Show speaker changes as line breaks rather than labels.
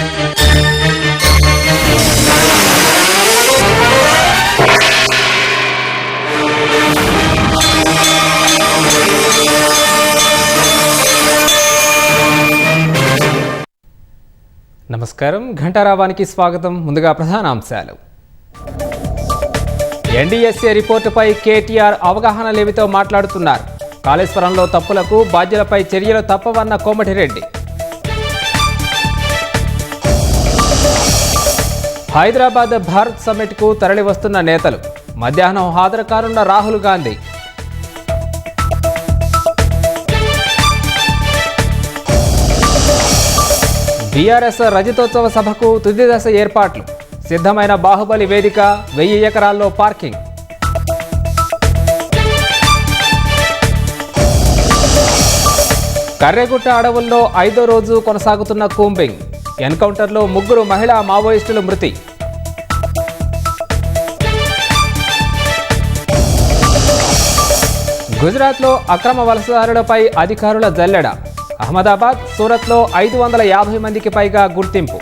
నమస్కారం, ఘంటారావానికి స్వాగతం. ముందుగా ప్రధానాంశాలు. ఎన్డీఎస్ఏ రిపోర్టుపై కేటీఆర్ అవగాహన లేమితో మాట్లాడుతున్నారు. కాళేశ్వరంలో తప్పులకు బాధ్యులపై చర్యలు తప్పవన్న కోమటిరెడ్డి. హైదరాబాద్ భారత్ సమ్మిట్కు తరలివస్తున్న నేతలు. మధ్యాహ్నం హాజరు కానున్న రాహుల్ గాంధీ. బీఆర్ఎస్ రజతోత్సవ సభకు తుది దశ ఏర్పాట్లు. సిద్ధమైన బాహుబలి వేదిక, 1000 ఎకరాల్లో పార్కింగ్. కర్రెగుట్ట అడవుల్లో 5వ రోజు కొనసాగుతున్న కూంబింగ్. ఎన్కౌంటర్లో 3 మహిళా మావోయిస్టులు మృతి. గుజరాత్లో అక్రమ వలసదారులపై అధికారుల జల్లెడ. అహ్మదాబాద్, సూరత్లో 550 మందికి పైగా గుర్తింపు.